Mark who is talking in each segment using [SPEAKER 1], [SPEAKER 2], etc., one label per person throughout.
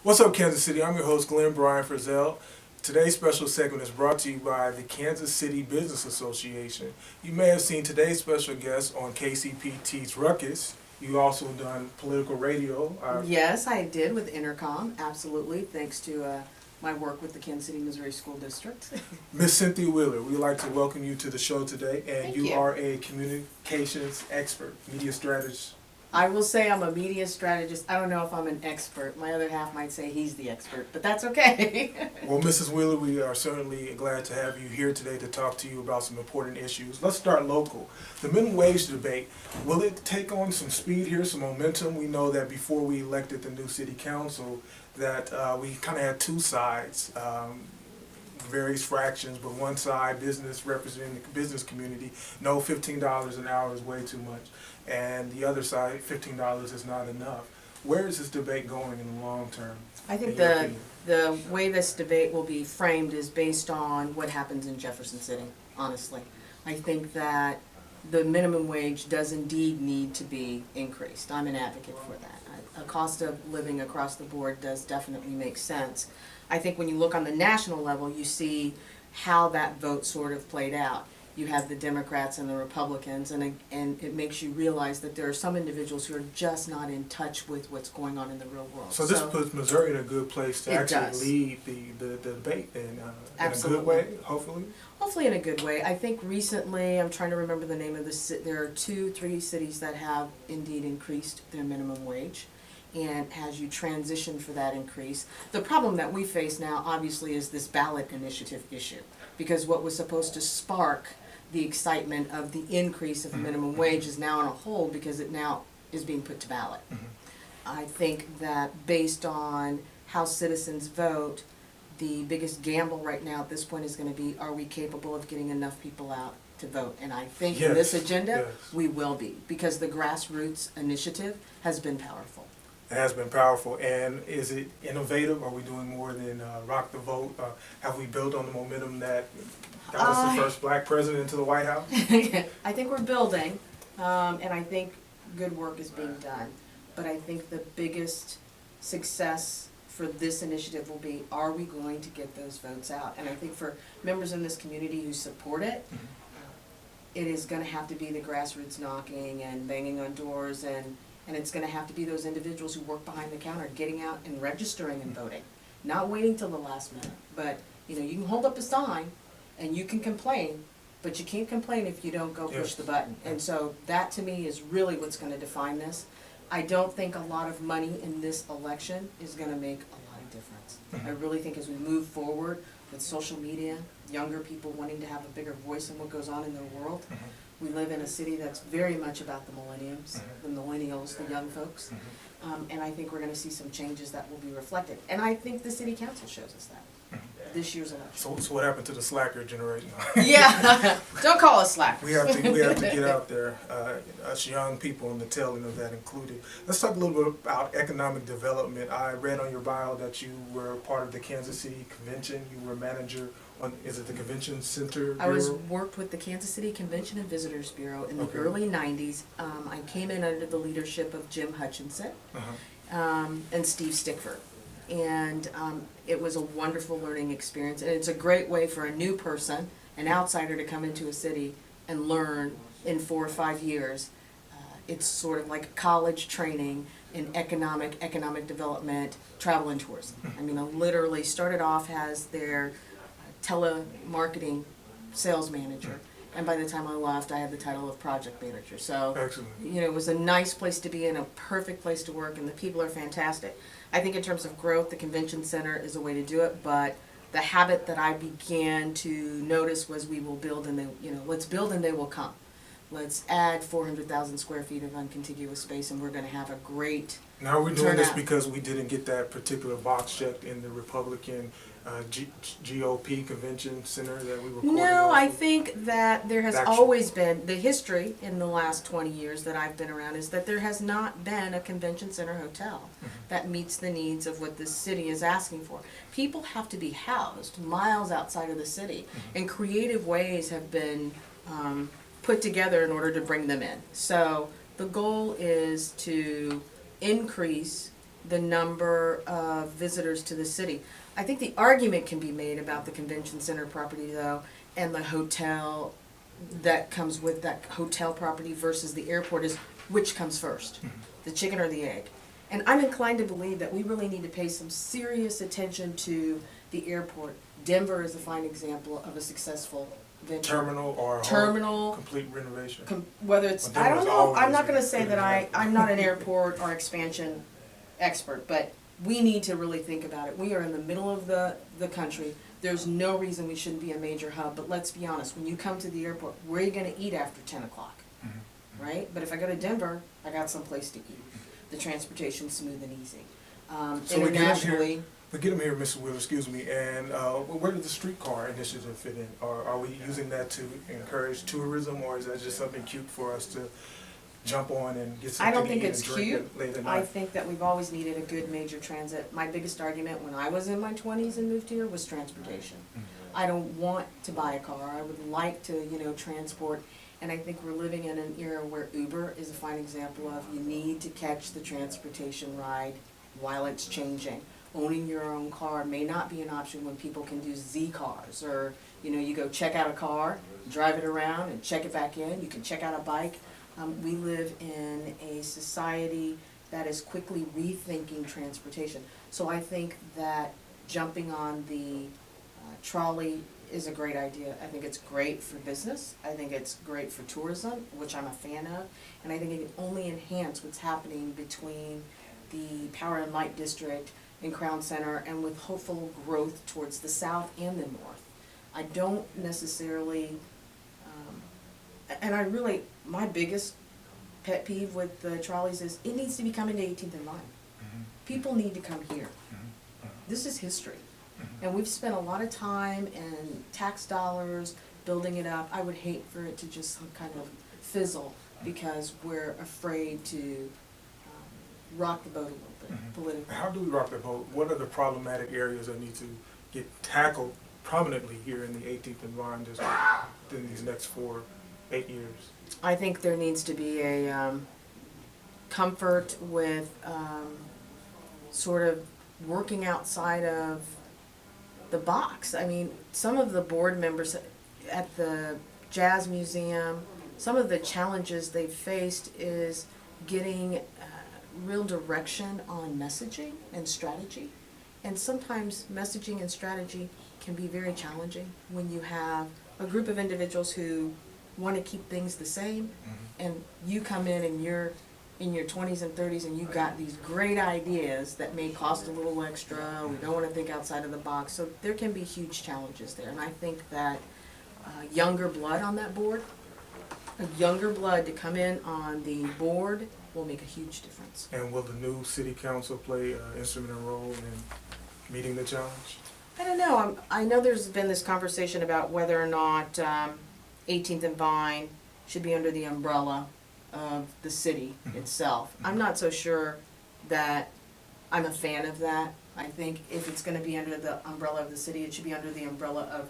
[SPEAKER 1] What's up, Kansas City? I'm your host, Glenn Bryan Frizzell. Today's special segment is brought to you by the Kansas City Business Association. You may have seen today's special guest on KCPT's Ruckus. You also done political radio.
[SPEAKER 2] Yes, I did with Intercom, absolutely, thanks to my work with the Kansas City, Missouri School District.
[SPEAKER 1] Miss Cynthia Wheeler, we'd like to welcome you to the show today. And
[SPEAKER 2] Thank
[SPEAKER 1] you
[SPEAKER 2] you.
[SPEAKER 1] are a communications expert, media strategist.
[SPEAKER 2] I will say I'm a media strategist. I don't know if I'm an expert. My other half might say he's the expert, but that's okay.
[SPEAKER 1] Well, Mrs. Wheeler, we are certainly glad to have you here today to talk to you about some important issues. Let's start local. The minimum wage debate, will it take on some speed here, some momentum? We know that before we elected the new city council, that we kind of had two sides, various fractions, but one side, business representing the business community, no, $15 an hour is way too much. And the other side, $15 is not enough. Where is this debate going in the long term?
[SPEAKER 2] I think
[SPEAKER 1] in your opinion?
[SPEAKER 2] the way this debate will be framed is based on what happens in Jefferson City, honestly. I think that the minimum wage does indeed need to be increased. I'm an advocate for that. A cost of living across the board does definitely make sense. I think when you look on the national level, you see how that vote sort of played out. You have the Democrats and the Republicans, and it makes you realize that there are some individuals who are just not in touch with what's going on in the real world.
[SPEAKER 1] So this puts Missouri in a good place to
[SPEAKER 2] It
[SPEAKER 1] actually
[SPEAKER 2] does.
[SPEAKER 1] lead the debate in a
[SPEAKER 2] Absolutely.
[SPEAKER 1] good way, hopefully.
[SPEAKER 2] Hopefully in a good way. I think recently, I'm trying to remember the name of there are 2-3 cities that have indeed increased their minimum wage. And as you transition for that increase, the problem that we face now obviously is this ballot initiative issue. Because what was supposed to spark the excitement of the increase of the minimum wage is now on a hold because it now is being put to ballot. I think that based on how citizens vote, the biggest gamble right now at this point is going to be, are we capable of getting enough people out to vote? And I think in this agenda, we will be, because the grassroots initiative has been powerful.
[SPEAKER 1] It has been powerful. And is it innovative? Are we doing more than rock the vote? Have we built on the momentum that got us the first black president into the White House?
[SPEAKER 2] I think we're building, and I think good work is being done. But I think the biggest success for this initiative will be, are we going to get those votes out? And I think for members in this community who support it, it is going to have to be the grassroots knocking and banging on doors, and it's going to have to be those individuals who work behind the counter getting out and registering and voting. Not waiting till the last minute. But, you can hold up a sign and you can complain, but you can't complain if you don't go push the button. And so that to me is really what's going to define this. I don't think a lot of money in this election is going to make a lot of difference. I really think as we move forward with social media, younger people wanting to have a bigger voice in what goes on in their world, we live in a city that's very much about the millennials, the young folks. And I think we're going to see some changes that will be reflected. And I think the city council shows us that. This year's election.
[SPEAKER 1] So what happened to the slacker generation?
[SPEAKER 2] Yeah, don't call us slackers.
[SPEAKER 1] We have to get out there, us young people, and the tail end of that included. Let's talk a little bit about economic development. I read on your bio that you were part of the Kansas City Convention. You were a manager on, is it the Convention Center Bureau?
[SPEAKER 2] I worked with the Kansas City Convention and Visitors Bureau in the early 90s. I came in under the leadership of Jim Hutchinson and Steve Stickford. And it was a wonderful learning experience, and it's a great way for a new person, an outsider, to come into a city and learn in 4 or 5 years. It's sort of like college training in economic development, travel and tourism. I mean, I literally started off as their telemarketing sales manager, and by the time I left, I had the title of project manager. So,
[SPEAKER 1] excellent.
[SPEAKER 2] It was a nice place to be in, a perfect place to work, and the people are fantastic. I think in terms of growth, the convention center is a way to do it, but the habit that I began to notice was we will build and let's build and they will come. Let's add 400,000 square feet of uncontiguous space, and we're going to have a great
[SPEAKER 1] Now we're doing this
[SPEAKER 2] turnout.
[SPEAKER 1] because we didn't get that particular box checked in the Republican GOP convention center that we were recording.
[SPEAKER 2] No, I
[SPEAKER 1] off of.
[SPEAKER 2] think that there has always been, the history in the last 20 years that I've been around is that there has not been a convention center hotel that meets the needs of what the city is asking for. People have to be housed miles outside of the city, and creative ways have been put together in order to bring them in. So the goal is to increase the number of visitors to the city. I think the argument can be made about the convention center property though, and the hotel that comes with that hotel property versus the airport is which comes first, the chicken or the egg? And I'm inclined to believe that we really need to pay some serious attention to the airport. Denver is a fine example of a successful venture.
[SPEAKER 1] Terminal or a whole
[SPEAKER 2] Terminal,
[SPEAKER 1] complete renovation.
[SPEAKER 2] whether it's,
[SPEAKER 1] Well,
[SPEAKER 2] I don't
[SPEAKER 1] Denver's
[SPEAKER 2] know, I'm
[SPEAKER 1] always
[SPEAKER 2] not gonna
[SPEAKER 1] been
[SPEAKER 2] say
[SPEAKER 1] good
[SPEAKER 2] that
[SPEAKER 1] at that.
[SPEAKER 2] I'm not an airport or expansion expert, but we need to really think about it. We are in the middle of the country. There's no reason we shouldn't be a major hub, but let's be honest, when you come to the airport, where are you gonna eat after 10 o'clock? Right? But if I go to Denver, I got someplace to eat. The transportation's smooth and easy.
[SPEAKER 1] So we get 'em
[SPEAKER 2] Internationally,
[SPEAKER 1] here, we get them here, Mr. Wheeler, excuse me, and where did the streetcar initiative fit in? Or are we using that to encourage tourism, or is that just something cute for us to jump on and get
[SPEAKER 2] I
[SPEAKER 1] something
[SPEAKER 2] don't
[SPEAKER 1] to
[SPEAKER 2] think
[SPEAKER 1] eat
[SPEAKER 2] it's
[SPEAKER 1] and drink
[SPEAKER 2] cute.
[SPEAKER 1] at late at
[SPEAKER 2] I
[SPEAKER 1] night?
[SPEAKER 2] think that we've always needed a good major transit. My biggest argument when I was in my 20s and moved here was transportation. I don't want to buy a car. I would like to, transport. And I think we're living in an era where Uber is a fine example of you need to catch the transportation ride while it's changing. Owning your own car may not be an option when people can do Z cars, or, you go check out a car, drive it around and check it back in. You can check out a bike. We live in a society that is quickly rethinking transportation. So I think that jumping on the trolley is a great idea. I think it's great for business. I think it's great for tourism, which I'm a fan of. And I think it can only enhance what's happening between the Power and Light District and Crown Center, and with hopeful growth towards the south and the north. I don't necessarily, my biggest pet peeve with the trolleys is it needs to be coming to 18th and Vine. People need to come here. This is history. And we've spent a lot of time and tax dollars building it up. I would hate for it to just kind of fizzle because we're afraid to rock the boat a little bit politically.
[SPEAKER 1] How do we rock the boat? What are the problematic areas that need to get tackled prominently here in the 18th and Vine district in these next 8 years?
[SPEAKER 2] I think there needs to be a comfort with sort of working outside of the box. I mean, some of the board members at the Jazz Museum, some of the challenges they've faced is getting real direction on messaging and strategy. And sometimes messaging and strategy can be very challenging when you have a group of individuals who want to keep things the same, and you come in and you're in your 20s and 30s and you've got these great ideas that may cost a little extra, we don't want to think outside of the box, so there can be huge challenges there. And I think that younger blood on that board, a younger blood to come in on the board will make a huge difference.
[SPEAKER 1] And will the new city council play an instrumental role in meeting the challenge?
[SPEAKER 2] I don't know. I know there's been this conversation about whether or not 18th and Vine should be under the umbrella of the city itself. I'm not so sure that I'm a fan of that. I think if it's going to be under the umbrella of the city, it should be under the umbrella of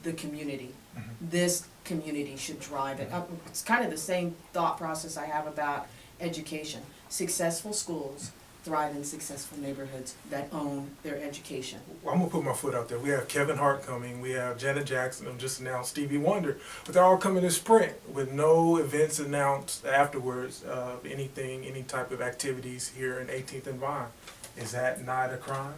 [SPEAKER 2] the community. This community should drive it. It's kind of the same thought process I have about education. Successful schools thrive in successful neighborhoods that own their education.
[SPEAKER 1] Well, I'm gonna put my foot out there. We have Kevin Hart coming, we have Janet Jackson, and just announced Stevie Wonder, but they're all coming in sprint with no events announced afterwards of anything, any type of activities here in 18th and Vine. Is that not a crime?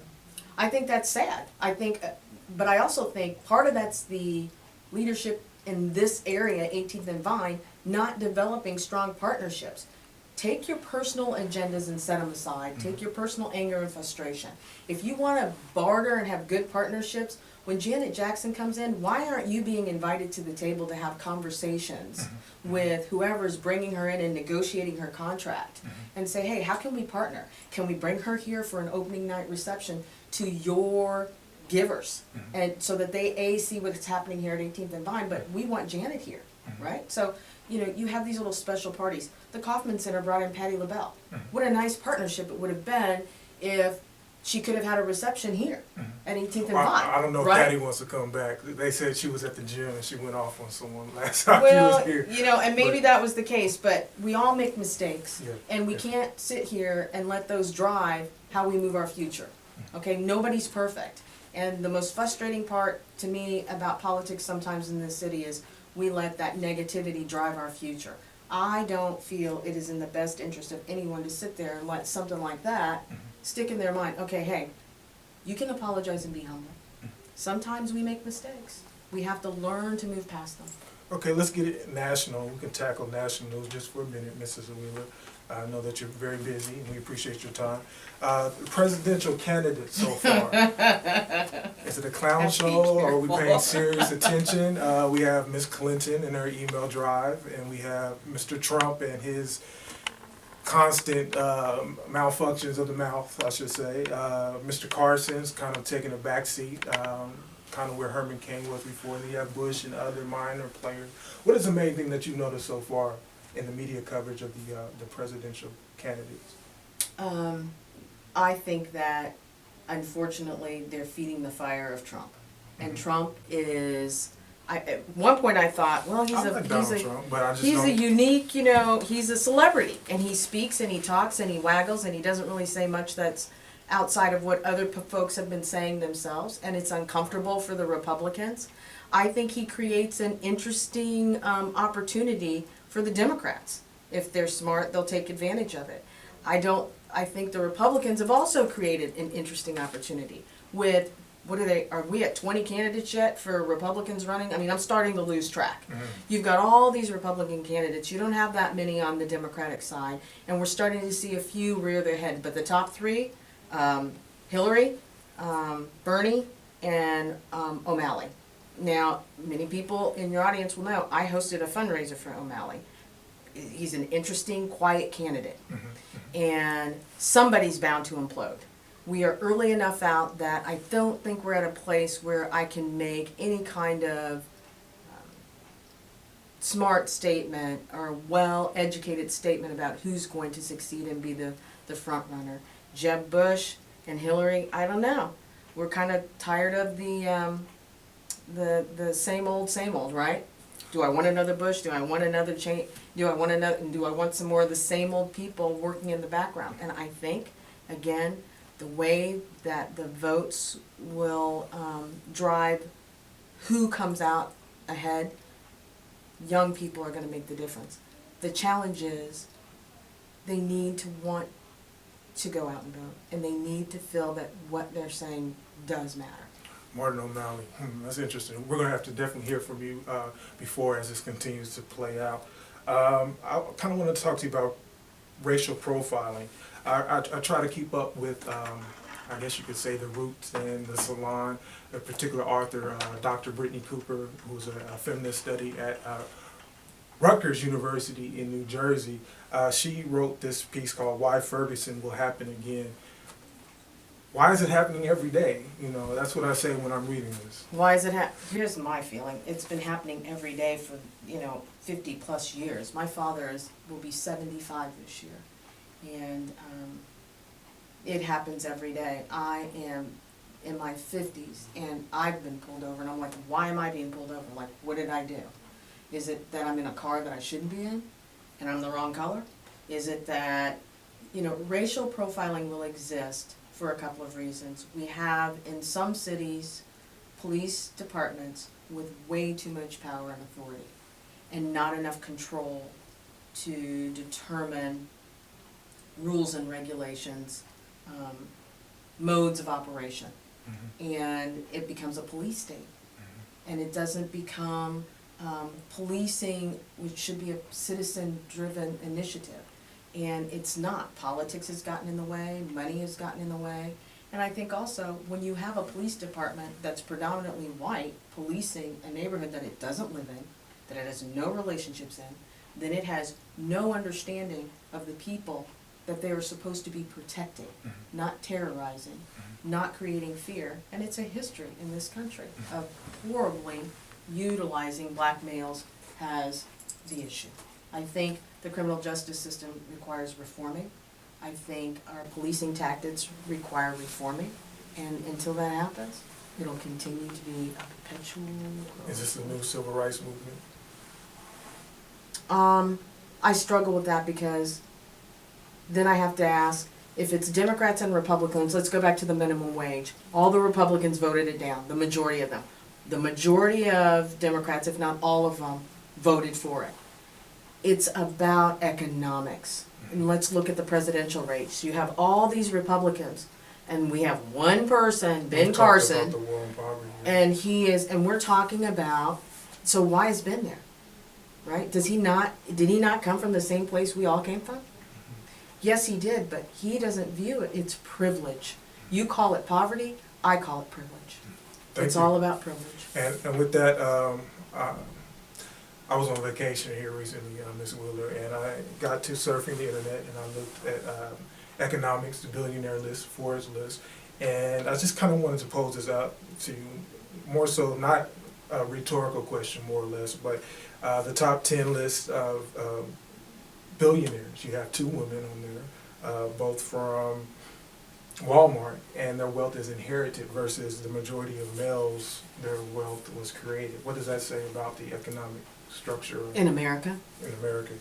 [SPEAKER 2] I think that's sad. But I also think part of that's the leadership in this area, 18th and Vine, not developing strong partnerships. Take your personal agendas and set them aside. Take your personal anger and frustration. If you want to barter and have good partnerships, when Janet Jackson comes in, why aren't you being invited to the table to have conversations with whoever's bringing her in and negotiating her contract and say, hey, how can we partner? Can we bring her here for an opening night reception to your givers, and so that they see what's happening here at 18th and Vine, but we want Janet here, right? So, you have these little special parties. The Kaufman Center brought in Patti LaBelle. What a nice partnership it would have been if she could have had a reception here at 18th and
[SPEAKER 1] I
[SPEAKER 2] 5,
[SPEAKER 1] don't know if
[SPEAKER 2] right?
[SPEAKER 1] Patty wants to come back. They said she was at the gym and she went off on someone last time she
[SPEAKER 2] Well,
[SPEAKER 1] was here.
[SPEAKER 2] you know, and maybe
[SPEAKER 1] But-
[SPEAKER 2] that was the case, but we all make mistakes.
[SPEAKER 1] Yeah,
[SPEAKER 2] And we
[SPEAKER 1] yeah.
[SPEAKER 2] can't sit here and let those drive how we move our future. Okay, nobody's perfect. And the most frustrating part to me about politics sometimes in this city is we let that negativity drive our future. I don't feel it is in the best interest of anyone to sit there and let something like that stick in their mind. Okay, hey, you can apologize and be humble. Sometimes we make mistakes. We have to learn to move past them.
[SPEAKER 1] Okay, let's get it national. We can tackle national news just for a minute, Mrs. Wheeler. I know that you're very busy, and we appreciate your time. Presidential candidates so far. Is it a clown
[SPEAKER 2] Have to be
[SPEAKER 1] show, or are we paying
[SPEAKER 2] careful.
[SPEAKER 1] serious attention? We have Ms. Clinton and her email drive, and we have Mr. Trump and his constant malfunctions of the mouth, I should say. Mr. Carson's kind of taking a backseat, kind of where Herman Cain was before. Then you have Bush and other minor players. What is the main thing that you noticed so far in the media coverage of the presidential candidates?
[SPEAKER 2] I think that unfortunately they're feeding the fire of Trump. And Trump is, at one point I thought, well,
[SPEAKER 1] I like Donald Trump, but I just don't.
[SPEAKER 2] a unique, you know, he's a celebrity. And he speaks and he talks and he waggles and he doesn't really say much that's outside of what other folks have been saying themselves. And it's uncomfortable for the Republicans. I think he creates an interesting opportunity for the Democrats. If they're smart, they'll take advantage of it. I think the Republicans have also created an interesting opportunity with, are we at 20 candidates yet for Republicans running? I mean, I'm starting to lose track. You've got all these Republican candidates. You don't have that many on the Democratic side. And we're starting to see a few rear their head. But the top three, Hillary, Bernie, and O'Malley. Now, many people in your audience will know I hosted a fundraiser for O'Malley. He's an interesting, quiet candidate. And somebody's bound to implode. We are early enough out that I don't think we're at a place where I can make any kind of smart statement or well-educated statement about who's going to succeed and be the front runner. Jeb Bush and Hillary, I don't know. We're kind of tired of the same old, right? Do I want another Bush? Do I want another change? Do I want some more of the same old people working in the background? And I think, again, the way that the votes will drive who comes out ahead, young people are going to make the difference. The challenge is they need to want to go out and vote, and they need to feel that what they're saying does matter.
[SPEAKER 1] Martin O'Malley, that's interesting. We're going to have to definitely hear from you before as this continues to play out. I kind of want to talk to you about racial profiling. I try to keep up with, I guess you could say, the Roots and the Salon, a particular author, Dr. Brittany Cooper, who's a feminist study at Rutgers University in New Jersey. She wrote this piece called Why Ferguson Will Happen Again. Why is it happening every day? You know, that's what I say when I'm reading this.
[SPEAKER 2] Why is it here's my feeling. It's been happening every day for, 50 plus years. My father will be 75 this year. And it happens every day. I am in my 50s and I've been pulled over and I'm like, why am I being pulled over? Like, what did I do? Is it that I'm in a car that I shouldn't be in and I'm the wrong color? Is it that, racial profiling will exist for a couple of reasons. We have, in some cities, police departments with way too much power and authority and not enough control to determine rules and regulations, modes of operation. And it becomes a police state. And it doesn't become policing, which should be a citizen-driven initiative. And it's not. Politics has gotten in the way, money has gotten in the way. And I think also, when you have a police department that's predominantly white, policing a neighborhood that it doesn't live in, that it has no relationships in, then it has no understanding of the people that they are supposed to be protecting, not terrorizing, not creating fear. And it's a history in this country of horribly utilizing black males as the issue. I think the criminal justice system requires reforming. I think our policing tactics require reforming, and until that happens, it'll continue to be a perpetual.
[SPEAKER 1] Is this the new civil rights movement?
[SPEAKER 2] I struggle with that because then I have to ask, if it's Democrats and Republicans, let's go back to the minimum wage. All the Republicans voted it down, the majority of them. The majority of Democrats, if not all of them, voted for it. It's about economics. And let's look at the presidential race. You have all these Republicans, and we have one person, Ben
[SPEAKER 1] We talked
[SPEAKER 2] Carson,
[SPEAKER 1] about the war on poverty, yeah.
[SPEAKER 2] and we're talking about, so why is Ben there? Right? Did he not come from the same place we all came from? Yes, he did, but he doesn't view it. It's privilege. You call it poverty, I call it privilege. It's all about privilege.
[SPEAKER 1] And with that, I was on vacation here recently, Ms. Wheeler, and I got to surfing the internet, and I looked at economics, the billionaire list, Forbes list, and I just kind of wanted to pose this out to you, more so not a rhetorical question, more or less, but the top 10 list of billionaires. You have 2 women on there, both from Walmart, and their wealth is inherited versus the majority of males, their wealth was created. What does that say about the economic structure
[SPEAKER 2] In America.
[SPEAKER 1] in America?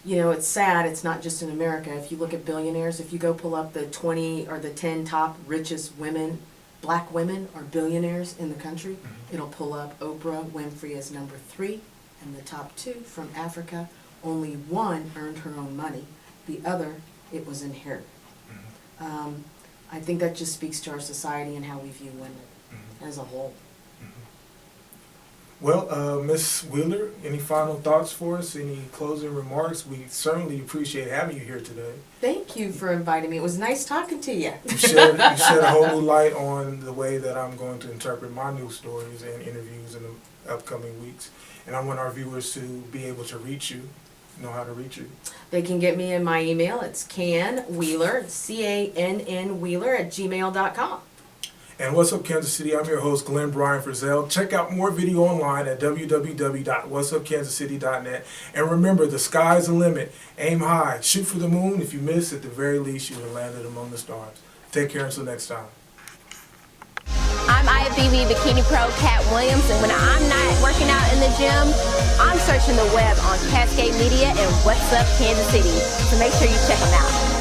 [SPEAKER 2] You know, it's sad, it's not just in America. If you look at billionaires, if you go pull up the 20 or the 10 top richest women, black women or billionaires in the country, it'll pull up Oprah Winfrey as number 3, and the top 2 from Africa. Only one earned her own money. The other, it was inherited. I think that just speaks to our society and how we view women as a whole.
[SPEAKER 1] Well, Ms. Wheeler, any final thoughts for us? Any closing remarks? We certainly appreciate having you here today.
[SPEAKER 2] Thank you for inviting me. It was nice talking to you.
[SPEAKER 1] You shed a whole new light on the way that I'm going to interpret my news stories and interviews in the upcoming weeks. And I want our viewers to be able to reach you, know how to reach you.
[SPEAKER 2] They can get me in my email. It's CannWheeler, CANN Wheeler @gmail.com.
[SPEAKER 1] And what's up, Kansas City? I'm your host, Glenn Bryan Frizzell. Check out more video online at www.whatsupkansascity.net. And remember, the sky's the limit. Aim high. Shoot for the moon. If you miss, at the very least, you will land it among the stars. Take care until next time.
[SPEAKER 3] I'm IFBB Bikini Pro Cat Williams, and when I'm not working out in the gym, I'm searching the web on Cascade Media and What's Up Kansas City. So make sure you check them out.